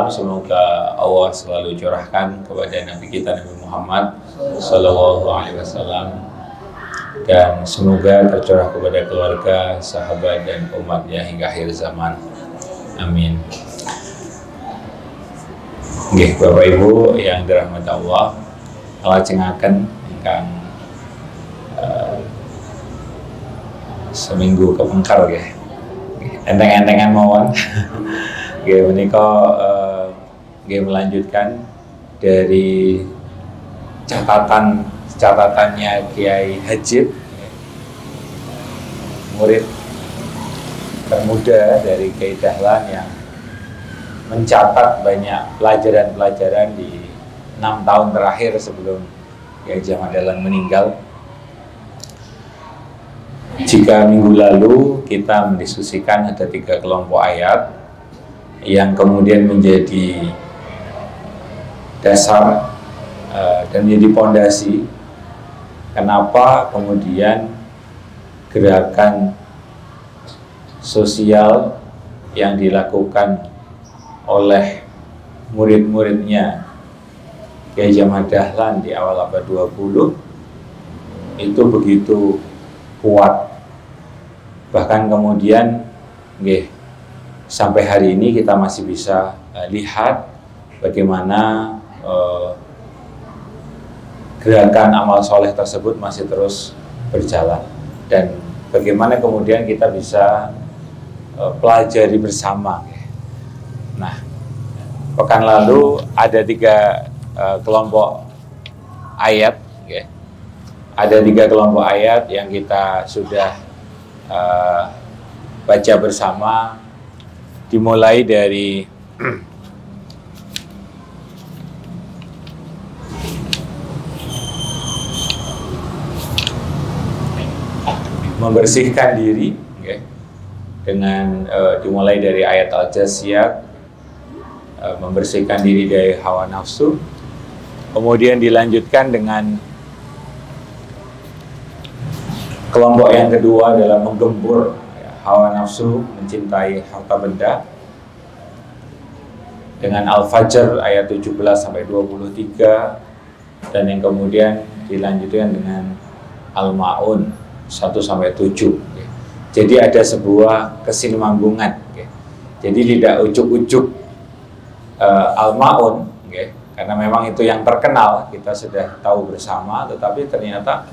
salam semoga Allah selalu curahkan kepada Nabi kita Nabi Muhammad Sallallahu Alaihi Wasallam, dan semoga tercurah kepada keluarga, sahabat dan umatnya hingga akhir zaman. Amin. Nggih, Bapak Ibu yang dirahmati Allah, nglajengaken ingkang seminggu kepengker nggih. Enteng-entengan mawon. Nggih menika nggih melanjutkan dari catatannya Kiai Hajib, murid termuda dari Kiai Dahlan yang mencatat banyak pelajaran-pelajaran di 6 tahun terakhir sebelum Kiai Ahmad Dahlan meninggal. Jika minggu lalu kita mendiskusikan ada 3 kelompok ayat yang kemudian menjadi dasar dan menjadi pondasi kenapa kemudian gerakan sosial yang dilakukan oleh murid-muridnya Kiai Ahmad Dahlan di awal abad 20 itu begitu kuat, bahkan kemudian sampai hari ini kita masih bisa lihat bagaimana gerakan amal soleh tersebut masih terus berjalan, dan bagaimana kemudian kita bisa pelajari bersama. Nah, pekan lalu ada 3 kelompok ayat, ada 3 kelompok ayat yang kita sudah baca bersama, dimulai dari membersihkan diri, dengan dimulai dari ayat Al-Jasiyat, membersihkan diri dari hawa nafsu, kemudian dilanjutkan dengan kelompok yang kedua adalah menggempur hawa nafsu, mencintai harta benda, dengan Al-Fajr ayat 17-23, dan yang kemudian dilanjutkan dengan Al-Ma'un 1-7. Jadi ada sebuah kesinambungan. Jadi tidak ujuk-ujuk Al-Ma'un, karena memang itu yang terkenal, kita sudah tahu bersama, tetapi ternyata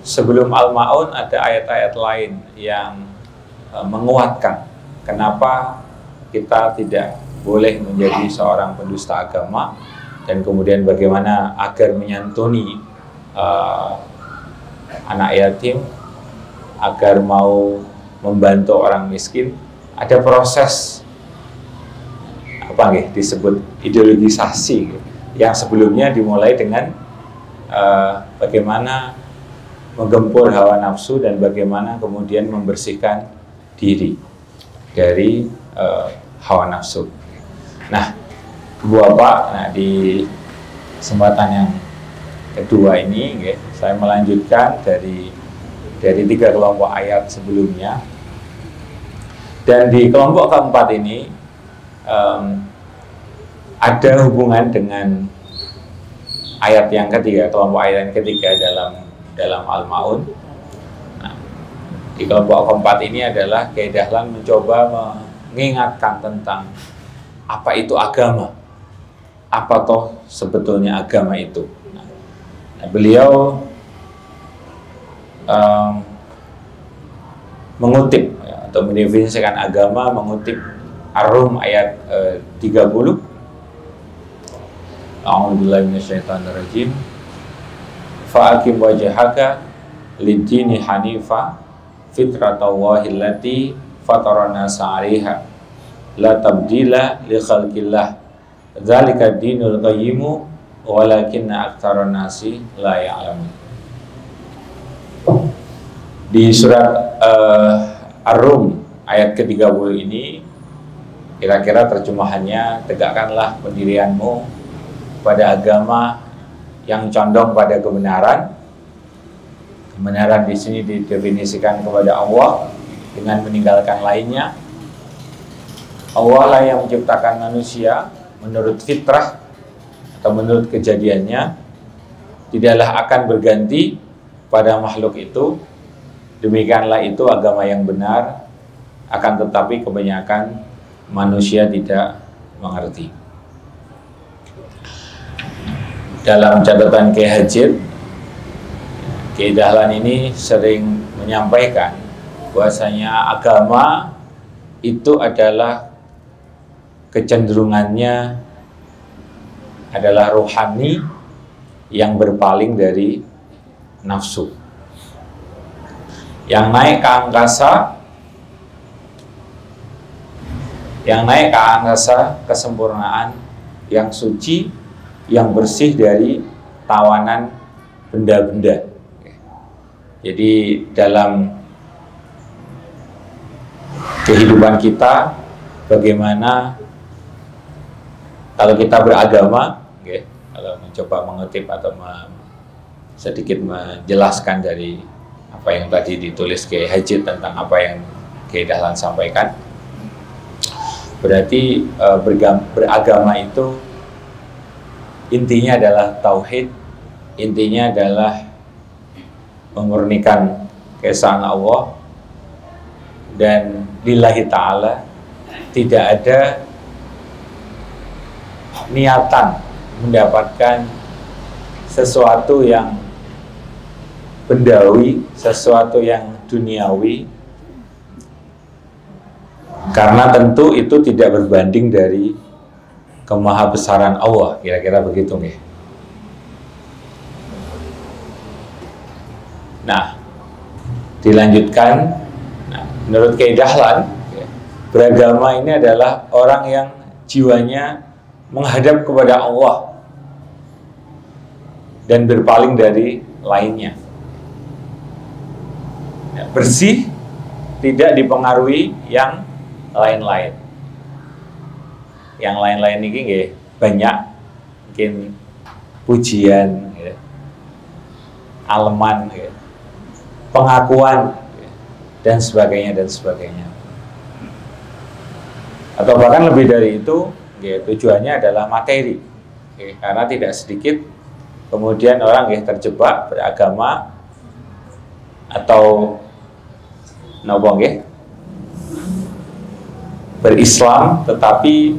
sebelum Al-Ma'un ada ayat-ayat lain yang menguatkan kenapa kita tidak boleh menjadi seorang pendusta agama, dan kemudian bagaimana agar menyantuni anak yatim, agar mau membantu orang miskin. Ada proses disebut ideologisasi, yang sebelumnya dimulai dengan bagaimana menggempur hawa nafsu dan bagaimana kemudian membersihkan diri dari hawa nafsu. Nah, Bapak, di kesempatan yang kedua ini, saya melanjutkan dari 3 kelompok ayat sebelumnya, dan di kelompok keempat ini ada hubungan dengan ayat yang ketiga, kelompok ayat yang ketiga dalam Al-Ma'un. Nah, di kelompok keempat ini adalah Kiai Dahlan mencoba mengingatkan tentang apa itu agama, apa toh sebetulnya agama itu. Nah, beliau mengutip atau mendefinisikan agama, mengutip Ar-Rum ayat 30. A'udzubillahi minasyaitonirrajim. Fa'akim wajhaka lid-dini hanifa fitratallahi allati fatarana 'alaiha la tabdila li khalqillah dzalika dinul qayyimu walakinna aktsaran nasi la ya'lamun. Di surat Ar-Rum ayat ke-30 ini kira-kira terjemahannya, tegakkanlah pendirianmu pada agama yang condong pada kebenaran. Kebenaran di sini didefinisikan kepada Allah dengan meninggalkan lainnya. Allah lah yang menciptakan manusia menurut fitrah atau menurut kejadiannya tidaklah akan berganti pada makhluk itu. Demikianlah itu agama yang benar, akan tetapi kebanyakan manusia tidak mengerti. Dalam catatan Kiai Hajid, Kiai Dahlan ini sering menyampaikan bahwasanya agama itu adalah kecenderungannya adalah rohani yang berpaling dari nafsu. Yang naik ke angkasa, kesempurnaan, yang suci, yang bersih dari tawanan benda-benda. Jadi dalam kehidupan kita, bagaimana kalau kita beragama, kalau mencoba mengutip atau sedikit menjelaskan dari apa yang tadi ditulis Kiai Hajid tentang apa yang Kiai Dahlan sampaikan, berarti beragama itu intinya adalah tauhid, intinya adalah memurnikan keesaan Allah, dan lillahi ta'ala, tidak ada niatan mendapatkan sesuatu yang bendawi, sesuatu yang duniawi, karena tentu itu tidak berbanding dari kemahabesaran Allah, kira-kira begitu nih. Nah, dilanjutkan. Nah, menurut Kiai Dahlan, beragama ini adalah orang yang jiwanya menghadap kepada Allah dan berpaling dari lainnya. Bersih, tidak dipengaruhi yang lain-lain. Yang lain-lain ini banyak, mungkin pujian, aleman, pengakuan, dan sebagainya dan sebagainya. Atau bahkan lebih dari itu, tujuannya adalah materi. Karena tidak sedikit kemudian orang terjebak beragama atau berislam, tetapi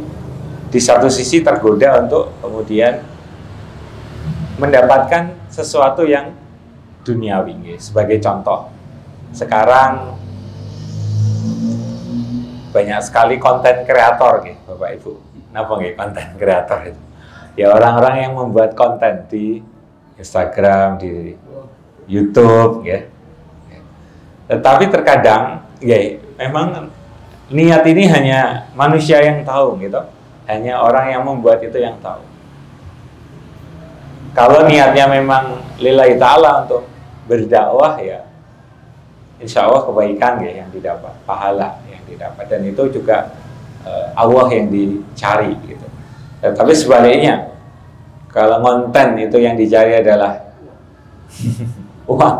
di satu sisi tergoda untuk kemudian mendapatkan sesuatu yang duniawi. Sebagai contoh, sekarang banyak sekali konten kreator, Bapak Ibu. Kenapa konten kreator itu? Ya orang-orang yang membuat konten di Instagram, di YouTube, Tetapi terkadang, memang niat ini hanya manusia yang tahu, Hanya orang yang membuat itu yang tahu. Kalau niatnya memang lillahi ta'ala untuk berdakwah, ya insya Allah kebaikan yang didapat, pahala yang didapat, dan itu juga Allah yang dicari, Tapi sebaliknya, kalau konten itu yang dicari adalah uang,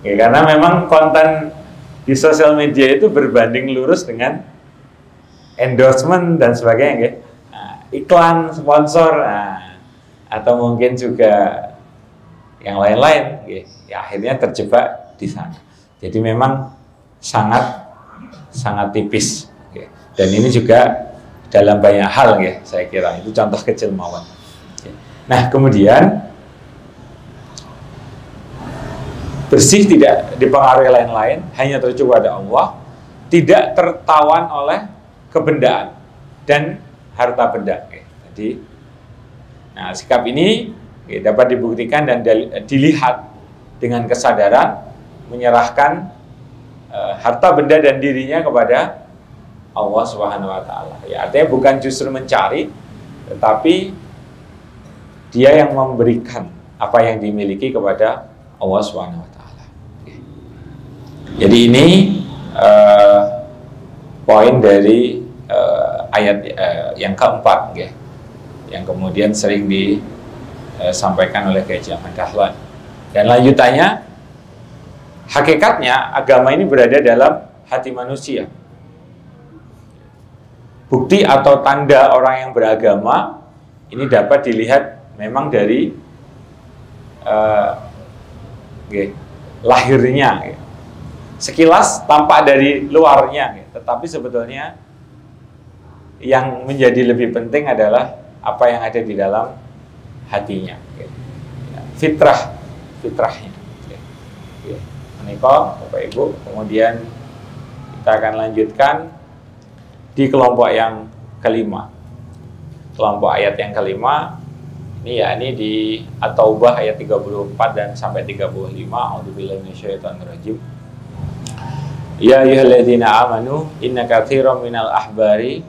karena memang konten di sosial media itu berbanding lurus dengan endorsement dan sebagainya, iklan, sponsor, atau mungkin juga yang lain-lain, akhirnya terjebak di sana. Jadi memang sangat tipis, dan ini juga dalam banyak hal, saya kira itu contoh kecil mawon. Nah, kemudian bersih, tidak dipengaruhi lain-lain, hanya tertuju pada Allah, tidak tertawan oleh kebendaan dan harta benda. Jadi, nah sikap ini dapat dibuktikan dan dilihat dengan kesadaran menyerahkan harta benda dan dirinya kepada Allah Subhanahu wa Ta'ala. Artinya bukan justru mencari, tetapi dia yang memberikan apa yang dimiliki kepada Allah Subhanahu wa Ta'ala. Jadi ini poin dari ayat yang keempat, yang kemudian sering disampaikan oleh Kiai Dahlan. Dan lanjutannya, hakikatnya agama ini berada dalam hati manusia. Bukti atau tanda orang yang beragama ini dapat dilihat memang dari lahirnya. Sekilas tampak dari luarnya, tetapi sebetulnya yang menjadi lebih penting adalah apa yang ada di dalam hatinya, fitrahnya. Menikah, Bapak Ibu. Kemudian kita akan lanjutkan di kelompok yang kelima. Kelompok ayat yang kelima ini yakni di At-Taubah ayat 34 dan sampai 35. A'udzubillahi minasyaitonirrajim. Ya ayyuhalladzina amanu inna katsiran minal ahbari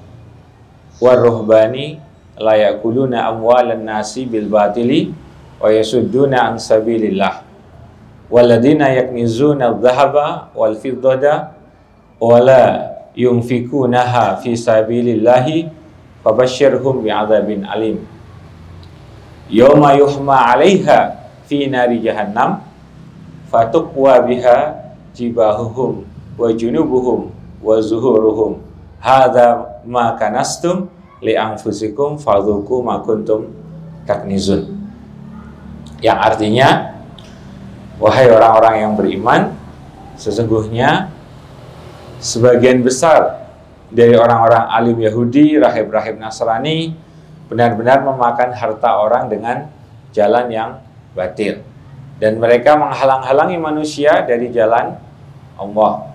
war-ruhbani la ya'kuluna amwalan nasi bil batili wa yasudduna an sabilillah walladzina yaknizuna adh-dhahaba wal fiddata wa la yunfikunaha fi sabilillahi fabashshirhum bi'adzabin alim yauma yuhma 'alaiha fi nari jahannam fatuqwa biha jibahuhum wa junubuhum wa zuhuruhum hadza ma kanastum li anfusikum fadzuqu ma kuntum taknizun. Yang artinya, wahai orang-orang yang beriman, sesungguhnya sebagian besar dari orang-orang alim Yahudi, rahib-rahib Nasrani benar-benar memakan harta orang dengan jalan yang batil, dan mereka menghalang-halangi manusia dari jalan Allah.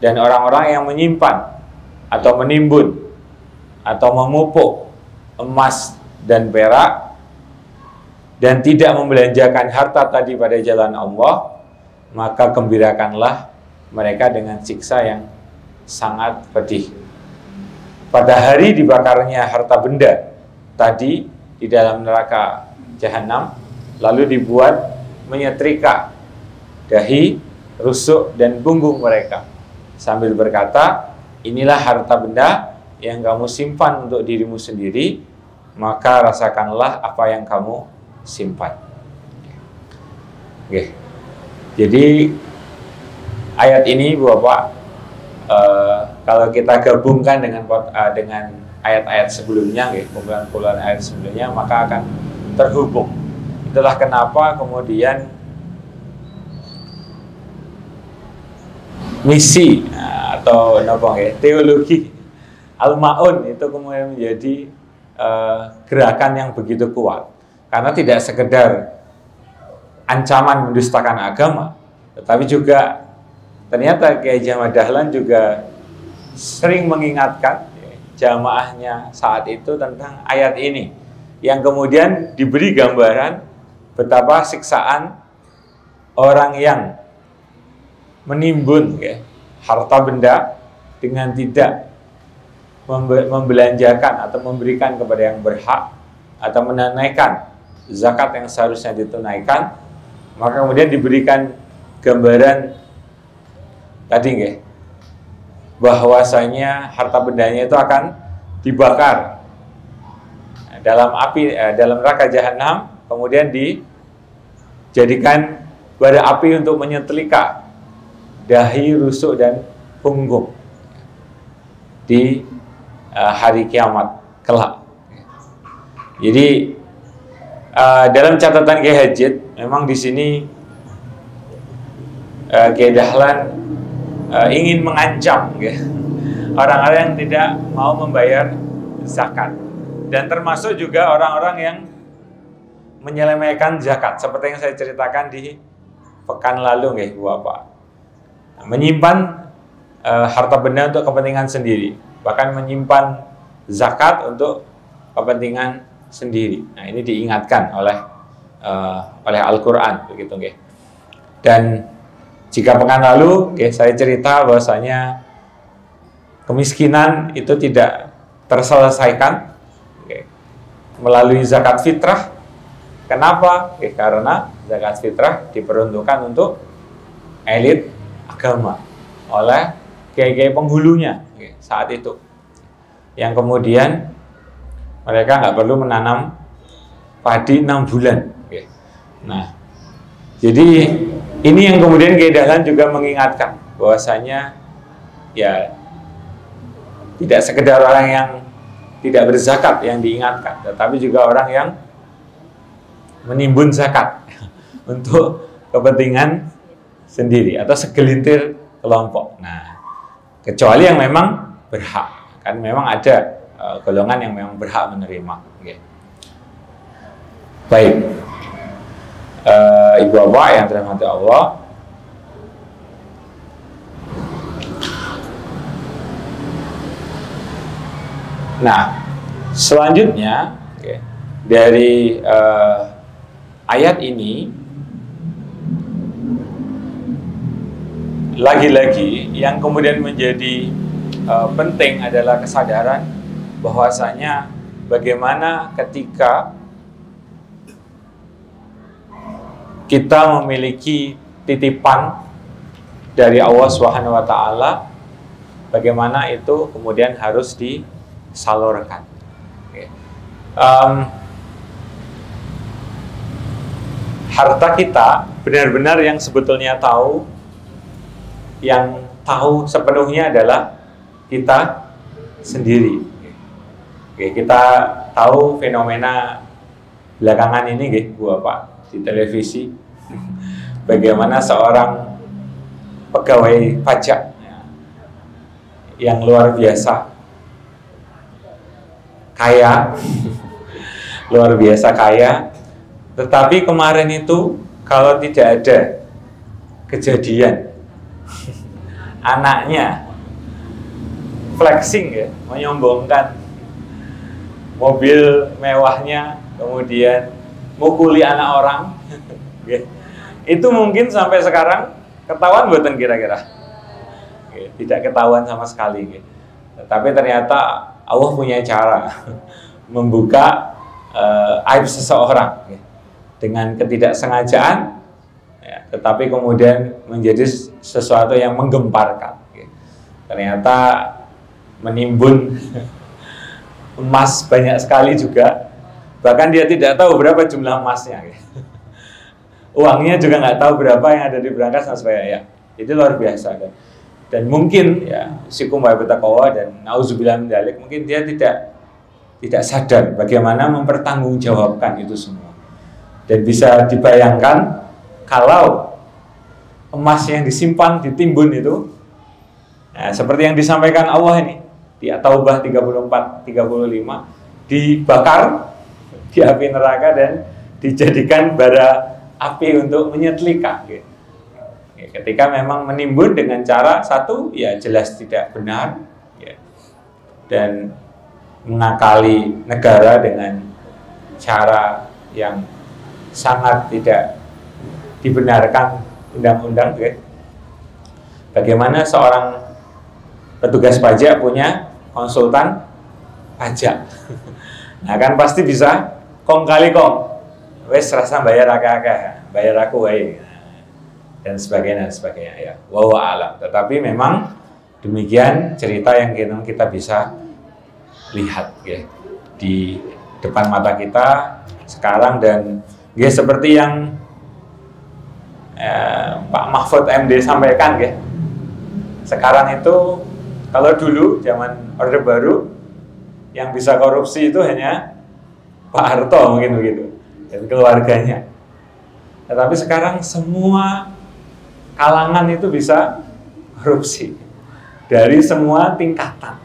Dan orang-orang yang menyimpan atau menimbun atau memupuk emas dan perak dan tidak membelanjakan harta tadi pada jalan Allah, maka gembirakanlah mereka dengan siksa yang sangat pedih. Pada hari dibakarnya harta benda tadi di dalam neraka Jahanam, lalu dibuat menyetrika dahi, rusuk, dan punggung mereka sambil berkata, inilah harta benda yang kamu simpan untuk dirimu sendiri, maka rasakanlah apa yang kamu simpan. Oke. Jadi ayat ini Bapak, kalau kita gabungkan dengan ayat-ayat sebelumnya, kumpulan ayat sebelumnya, maka akan terhubung. Itulah kenapa kemudian misi atau teologi Al-Ma'un itu kemudian menjadi gerakan yang begitu kuat, karena tidak sekedar ancaman mendustakan agama, tetapi juga ternyata Kiai Ahmad Dahlan juga sering mengingatkan jamaahnya saat itu tentang ayat ini, yang kemudian diberi gambaran betapa siksaan orang yang menimbun harta benda dengan tidak membelanjakan atau memberikan kepada yang berhak atau menunaikan zakat yang seharusnya ditunaikan, maka kemudian diberikan gambaran tadi bahwasanya harta bendanya itu akan dibakar dalam api, dalam neraka Jahanam, kemudian dijadikan bara api untuk menyetrika dahi, rusuk, dan punggung di hari kiamat kelak. Jadi dalam catatan Kiai Hajid, memang di sini Kiai Dahlan ingin mengancam orang-orang yang tidak mau membayar zakat, dan termasuk juga orang-orang yang menyelewengkan zakat, seperti yang saya ceritakan di pekan lalu, Bapak. Menyimpan harta benda untuk kepentingan sendiri, bahkan menyimpan zakat untuk kepentingan sendiri. Nah, ini diingatkan oleh Al-Quran, begitu, Dan jika pekan lalu, saya cerita bahwasanya kemiskinan itu tidak terselesaikan melalui zakat fitrah. Kenapa? Karena zakat fitrah diperuntukkan untuk elit agama oleh kiai-kiai penghulunya saat itu, yang kemudian mereka nggak perlu menanam padi 6 bulan. Nah, jadi ini yang kemudian Kiai Dahlan juga mengingatkan bahwasanya ya tidak sekedar orang yang tidak berzakat yang diingatkan, tetapi juga orang yang menimbun zakat untuk kepentingan sendiri atau segelintir kelompok. Nah, kecuali yang memang berhak, kan memang ada golongan yang memang berhak menerima. Okay. Baik, ibu bapak yang dirahmati Allah, nah selanjutnya dari ayat ini lagi-lagi yang kemudian menjadi penting adalah kesadaran bahwasanya bagaimana ketika kita memiliki titipan dari Allah Subhanahu wa taala, bagaimana itu kemudian harus disalurkan. Harta kita benar-benar yang sebetulnya tahu, yang tahu sepenuhnya adalah kita sendiri. Kita tahu fenomena belakangan ini, Bu Bapak, di televisi, bagaimana seorang pegawai pajak yang luar biasa kaya, luar biasa kaya, tetapi kemarin itu kalau tidak ada kejadian anaknya flexing, menyombongkan mobil mewahnya, kemudian mukuli anak orang, itu mungkin sampai sekarang ketahuan buatan kira-kira, tidak ketahuan sama sekali. Tetapi ternyata Allah punya cara membuka aib seseorang dengan ketidaksengajaan, tetapi kemudian menjadi sesuatu yang menggemparkan. Ternyata menimbun emas banyak sekali juga, bahkan dia tidak tahu berapa jumlah emasnya, uangnya juga nggak tahu berapa yang ada di berangkas dan sebagainya. Itu luar biasa kan. Dan mungkin sikum wa bertakwa dan nauzubillah min dzalik, mungkin dia tidak sadar bagaimana mempertanggungjawabkan itu semua. Dan bisa dibayangkan kalau emas yang disimpan ditimbun itu, seperti yang disampaikan Allah ini di At-Taubah 34-35, dibakar di api neraka dan dijadikan bara api untuk menyetrika. Ketika memang menimbun dengan cara satu, jelas tidak benar, dan mengakali negara dengan cara yang sangat tidak dibenarkan undang-undang. Bagaimana seorang petugas pajak punya konsultan pajak, nah kan pasti bisa kong kali kong, wes rasa bayar akeh-akeh, bayar aku wae, dan sebagainya ya. Wallahu a'lam. Tetapi memang demikian cerita yang kita bisa lihat di depan mata kita sekarang. Dan seperti yang Pak Mahfud MD sampaikan, sekarang itu kalau dulu zaman Orde Baru yang bisa korupsi itu hanya Pak Harto mungkin begitu dan keluarganya. Tetapi sekarang semua kalangan itu bisa korupsi dari semua tingkatan,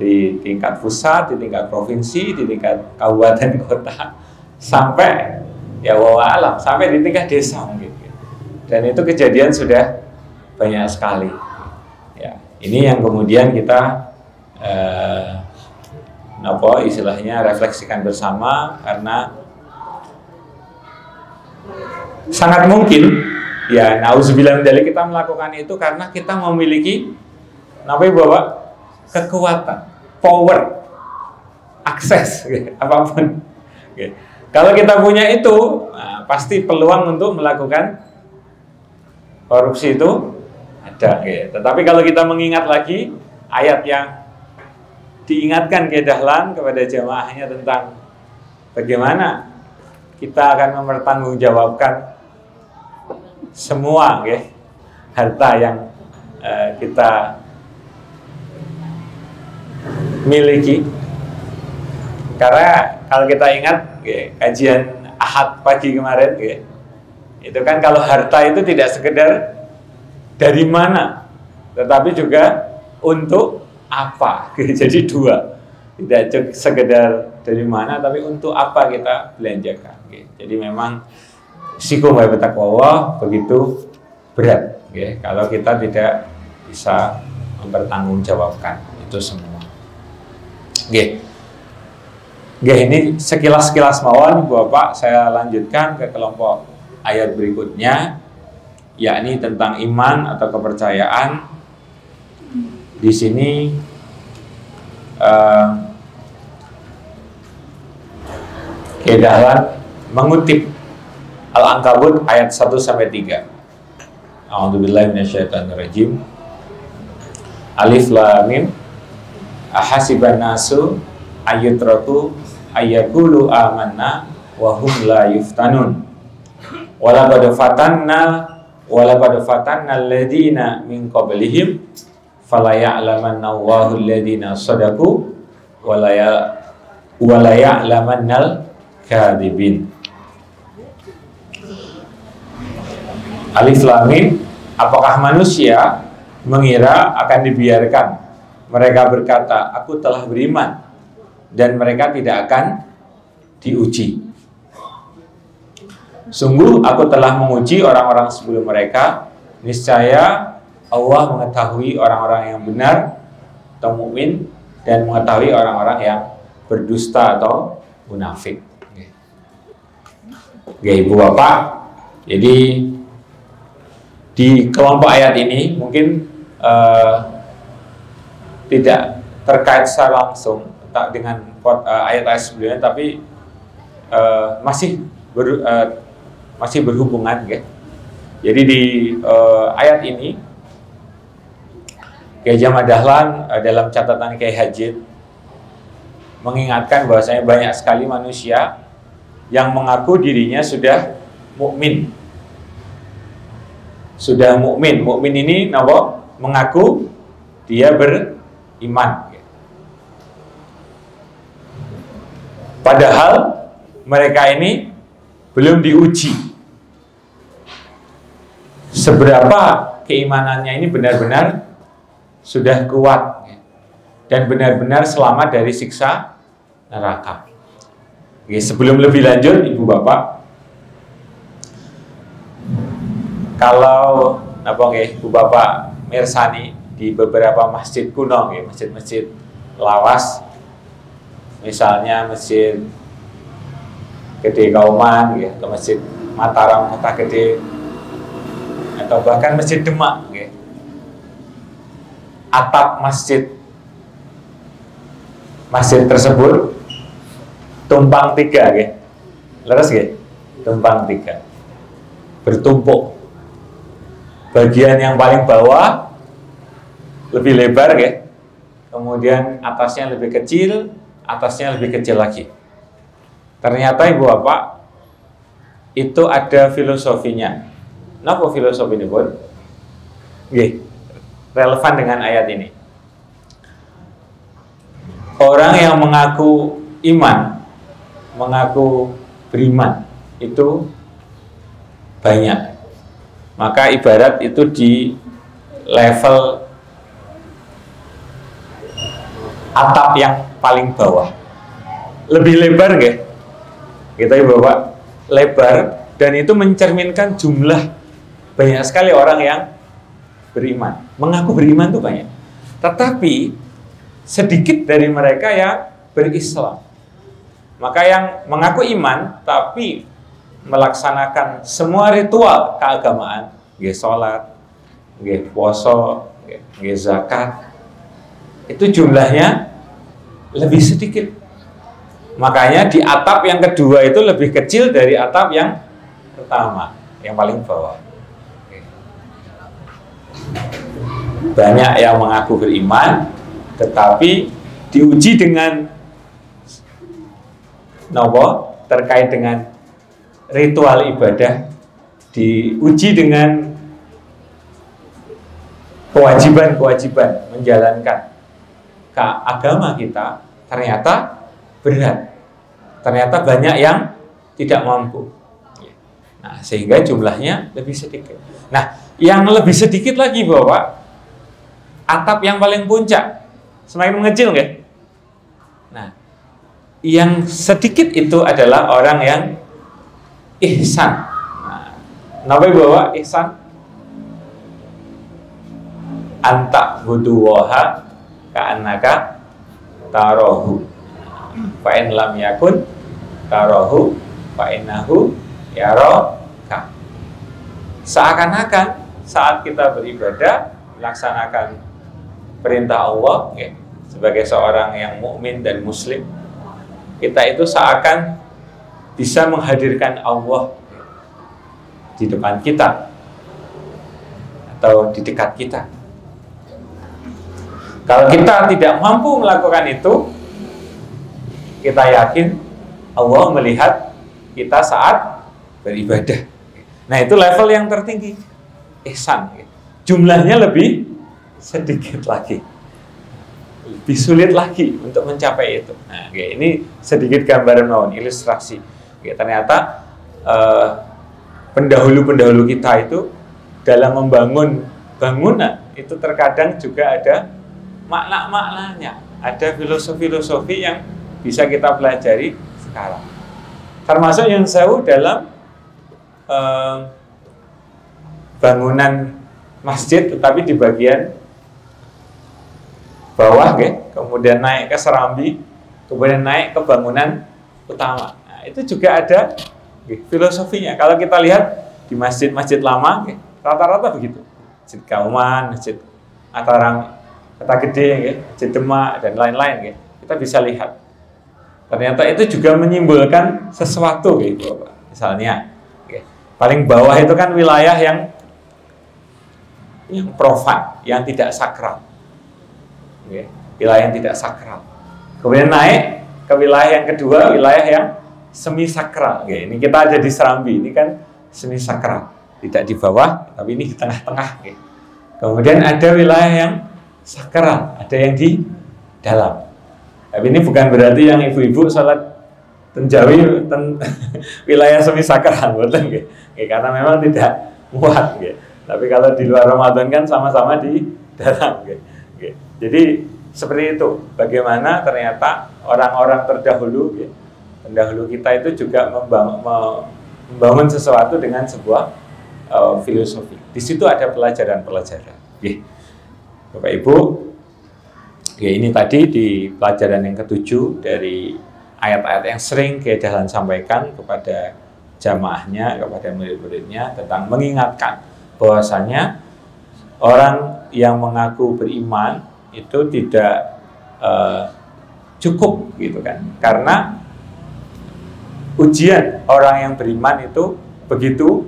di tingkat pusat, di tingkat provinsi, di tingkat kabupaten kota, sampai wallahu sampai di tingkat desa mungkin. Dan itu kejadian sudah banyak sekali. Ini yang kemudian kita istilahnya refleksikan bersama, karena sangat mungkin nauzubillah min dzalik kita melakukan itu karena kita memiliki Bapak, kekuatan, power, akses, apapun. Kalau kita punya itu, pasti peluang untuk melakukan korupsi itu ada. Tetapi kalau kita mengingat lagi ayat yang diingatkan Dahlan kepada jamaahnya tentang bagaimana kita akan mempertanggungjawabkan semua harta yang kita miliki, Karena kalau kita ingat kajian Ahad pagi kemarin, itu kan kalau harta itu tidak sekedar dari mana, tetapi juga untuk apa. Jadi dua, tidak sekedar dari mana, tapi untuk apa kita belanjakan. Jadi memang sikum wa taqwa begitu berat, kalau kita tidak bisa mempertanggungjawabkan itu semua. Ini sekilas-sekilas mawon Bapak, saya lanjutkan ke kelompok ayat berikutnya, yakni tentang iman atau kepercayaan. Di sini Kedahlan mengutip Al-Ankabut ayat 1-3. A'udzubillahi minasyaitonirrajim. Alif lam mim. Ahasiban nasu ayyutraku ayyaqulu amanna wa hum la yuftanun. Walaqad fatanna alladziina min qablihim fala ya'lamanna Allahu alladziina shadaqu wa la ya'lamannal kadhibin. Alif lam mim. Apakah manusia mengira akan dibiarkan mereka berkata aku telah beriman dan mereka tidak akan diuji? Sungguh aku telah menguji orang-orang sebelum mereka, niscaya Allah mengetahui orang-orang yang benar atau mukmin dan mengetahui orang-orang yang berdusta atau munafik. Ibu Bapak, jadi di kelompok ayat ini mungkin tidak terkait secara langsung dengan ayat-ayat sebelumnya, tapi masih berhubungan, Jadi di ayat ini Kiai Jamal Dahlan dalam catatan Kiai Hajid mengingatkan bahwasanya banyak sekali manusia yang mengaku dirinya sudah mukmin. Sudah mukmin. Mukmin ini mengaku dia beriman. Padahal mereka ini belum diuji seberapa keimanannya ini benar-benar sudah kuat dan benar-benar selamat dari siksa neraka. Sebelum lebih lanjut, Ibu Bapak, kalau Ibu Bapak mirsani di beberapa masjid kuno, masjid-masjid lawas, misalnya Masjid Gede Kauman, atau Masjid Mataram Kota Gede, atau bahkan Masjid Demak, atap masjid tersebut tumpang tiga, leres, tumpang tiga, bertumpuk. Bagian yang paling bawah lebih lebar, kemudian atasnya lebih kecil, atasnya lebih kecil lagi. Ternyata Ibu Bapak, itu ada filosofinya. Napa filosofi ini, Bun? Relevan dengan ayat ini. Orang yang mengaku iman, mengaku beriman, itu banyak. Maka ibarat itu di level atap yang paling bawah. Lebih lebar, kita Ibu Bapak, lebar, dan itu mencerminkan jumlah banyak sekali orang yang beriman. Mengaku beriman itu banyak. Tetapi sedikit dari mereka yang berislam. Maka yang mengaku iman tapi melaksanakan semua ritual keagamaan, sholat, puasa, zakat, itu jumlahnya lebih sedikit. Makanya di atap yang kedua itu lebih kecil dari atap yang pertama, yang paling bawah. Banyak yang mengaku beriman, tetapi diuji dengan terkait dengan ritual ibadah, diuji dengan kewajiban-kewajiban menjalankan agama kita, ternyata berat. ternyata banyak yang tidak mampu. Nah, sehingga jumlahnya lebih sedikit. Nah, yang lebih sedikit lagi Bapak, atap yang paling puncak semakin mengecil, nggak? Nah, yang sedikit itu adalah orang yang ihsan. Nah, kenapa Bapak ihsan? Anta buduwaha ka'annaka tarahu. Fa in lam yakun tarahu fa innahu yaraka. Seakan-akan saat kita beribadah melaksanakan perintah Allah sebagai seorang yang mukmin dan muslim, kita itu seakan bisa menghadirkan Allah di depan kita atau di dekat kita. Kalau kita tidak mampu melakukan itu, kita yakin Allah melihat kita saat beribadah. Nah, itu level yang tertinggi, ihsan. Jumlahnya lebih sedikit lagi, lebih sulit lagi untuk mencapai itu. Nah, ini sedikit gambaran mawon, ilustrasi. Ternyata pendahulu-pendahulu kita itu dalam membangun bangunan itu terkadang juga ada makna-maknanya, ada filosofi-filosofi yang bisa kita pelajari sekarang. Termasuk yang jauh dalam bangunan masjid, tetapi di bagian bawah, kemudian naik ke serambi, kemudian naik ke bangunan utama. Nah, itu juga ada filosofinya. Kalau kita lihat di masjid-masjid lama, rata-rata begitu. Masjid Kauman, Masjid Mataram, Kota Gede, Masjid Demak, dan lain-lain. Kita bisa lihat. Ternyata itu juga menyimpulkan sesuatu, gitu, Pak. Misalnya, paling bawah itu kan wilayah yang profan, yang tidak sakral. Wilayah yang tidak sakral. Kemudian naik ke wilayah yang kedua, wilayah yang semi sakral. Ini kita ada di Serambi, ini kan semi sakral, tidak di bawah, tapi ini di tengah-tengah. Kemudian ada wilayah yang sakral, ada yang di dalam. Tapi ini bukan berarti yang ibu-ibu sholat tenjawi wilayah semi sakral, betul, karena memang tidak muat. Tapi kalau di luar Ramadan kan sama-sama di dalam. Jadi seperti itu. Bagaimana ternyata orang-orang terdahulu, pendahulu kita itu juga membangun sesuatu dengan sebuah filosofi. Di situ ada pelajaran-pelajaran. Bapak Ibu, ini tadi di pelajaran yang ke-7 dari ayat-ayat yang sering Kiai Dahlan sampaikan kepada jamaahnya, kepada murid-muridnya tentang mengingatkan bahwasanya orang yang mengaku beriman itu tidak cukup, gitu kan? Karena ujian orang yang beriman itu begitu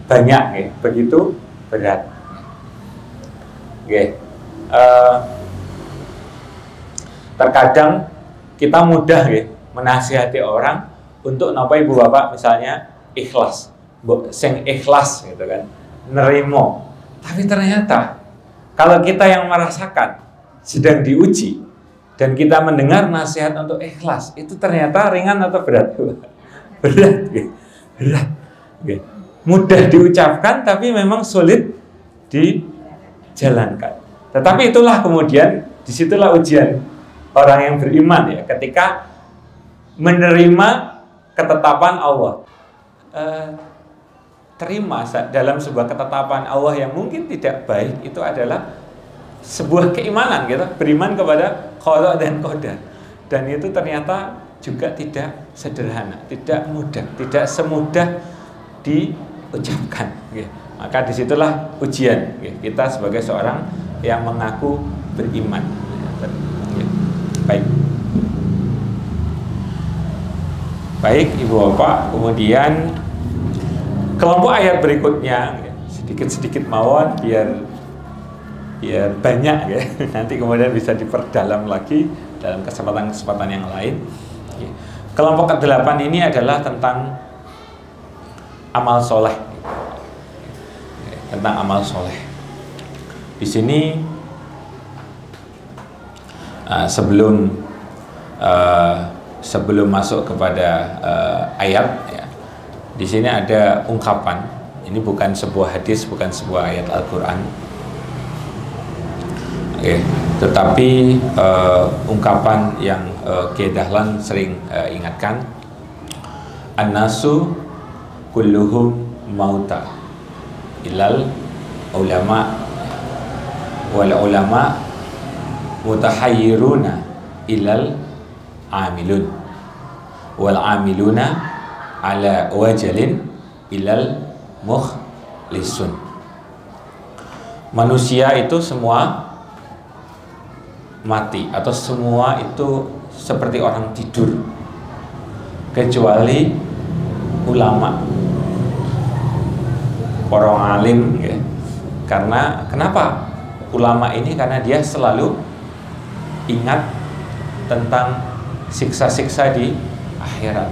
banyak, begitu berat. Terkadang kita mudah menasihati orang untuk napa Ibu Bapak misalnya ikhlas, sing ikhlas, gitu kan, nerimo. Tapi ternyata kalau kita yang merasakan sedang diuji dan kita mendengar nasihat untuk ikhlas, itu ternyata ringan atau berat? Berat, berat. Mudah diucapkan tapi memang sulit dijalankan. Tetapi itulah kemudian disitulah ujian orang yang beriman, ketika menerima ketetapan Allah. Terima dalam sebuah ketetapan Allah yang mungkin tidak baik, itu adalah sebuah keimanan, beriman kepada qada dan qadar. Dan itu ternyata juga tidak sederhana, tidak mudah, tidak semudah diucapkan. Maka disitulah ujian kita sebagai seorang yang mengaku beriman. Baik Ibu Bapak, kemudian kelompok ayat berikutnya sedikit-sedikit mawon biar banyak, nanti kemudian bisa diperdalam lagi dalam kesempatan-kesempatan yang lain. Kelompok ke-8 ini adalah tentang amal soleh, tentang amal soleh. Di sini sebelum sebelum masuk kepada ayat, ya, di sini ada ungkapan. Ini bukan sebuah hadis, bukan sebuah ayat Al-Quran. Oke, tetapi ungkapan yang Kiai Dahlan sering ingatkan, an-nasu kulluhum mauta ilal ulama wal ulama mutahayyiruna ilal amilun wal amiluna ala wajalin ilal mukhlisun. Manusia itu semua mati atau semua itu seperti orang tidur kecuali ulama, orang alim, ya. Karena kenapa ulama ini? Karena dia selalu ingat tentang siksa-siksa di akhirat,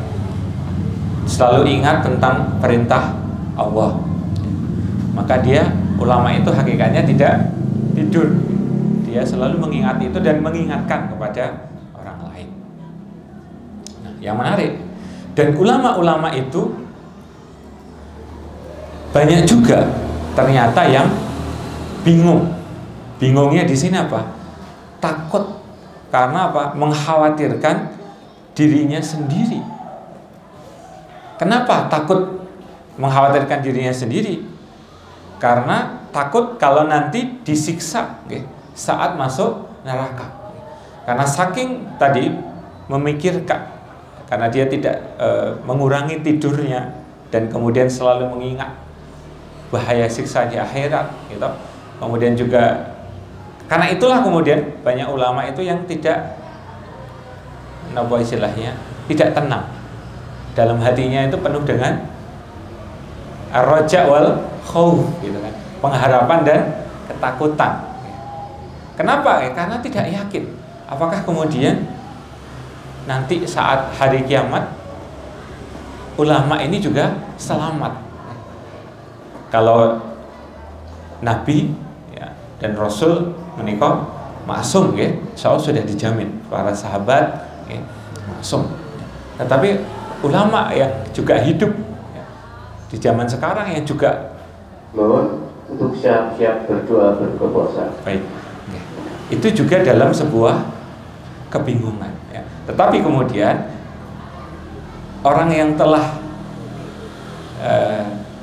selalu ingat tentang perintah Allah. Maka dia, ulama itu hakikatnya tidak tidur, dia selalu mengingat itu dan mengingatkan kepada orang lain. Nah, yang menarik, dan ulama-ulama itu banyak juga ternyata yang bingung. Bingungnya di sini apa? Takut. Karena apa? Mengkhawatirkan dirinya sendiri. Kenapa takut mengkhawatirkan dirinya sendiri? Karena takut kalau nanti disiksa, okay, saat masuk neraka. Karena saking tadi memikirkan, karena dia tidak mengurangi tidurnya dan kemudian selalu mengingat bahaya siksa di akhirat, gitu. Kemudian juga karena itulah kemudian banyak ulama itu yang tidak, apa istilahnya, tidak tenang. Dalam hatinya itu penuh dengan ar-raja wal khauf, gitu kan, pengharapan dan ketakutan. Kenapa? Karena tidak yakin apakah kemudian nanti saat hari kiamat ulama ini juga selamat. Kalau Nabi, ya, dan Rasul menikah maksum, ya, insya Allah sudah dijamin para sahabat, ya, maksum. Tetapi ulama yang juga hidup, ya, di zaman sekarang yang juga mohon untuk siap-siap berdoa berpuasa. Baik, ya, itu juga dalam sebuah kebingungan, ya. Tetapi kemudian orang yang telah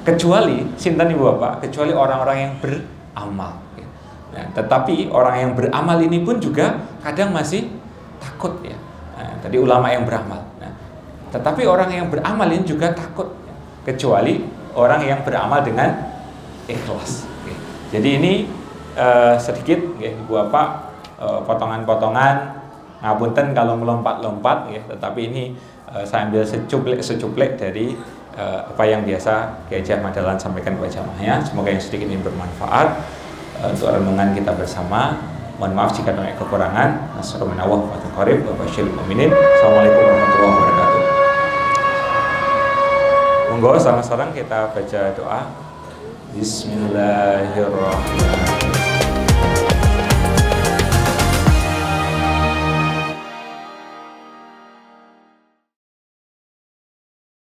kecuali sinten ibu bapak, kecuali orang-orang yang beramal, ya. Nah, tetapi orang yang beramal ini pun juga kadang masih takut, ya. Nah, tadi ulama yang beramal, nah, tetapi orang yang beramal ini juga takut, ya. Kecuali orang yang beramal dengan ikhlas, ya. Jadi ini sedikit, ya, ibu bapak, potongan-potongan, ngapunten kalau melompat-lompat, ya, tetapi ini saya ambil secuplek dari apa yang biasa Kiai Haji Ahmad Dahlan sampaikan kepada jamaahnya. Semoga yang sedikit ini bermanfaat untuk renungan kita bersama. Mohon maaf jika ada kekurangan. Nasrul minallah wa qarib wa basyiril mu'minin. Assalamualaikum warahmatullahi wabarakatuh. Monggo sareng-sareng kita baca doa. Bismillahirrahmanirrahim.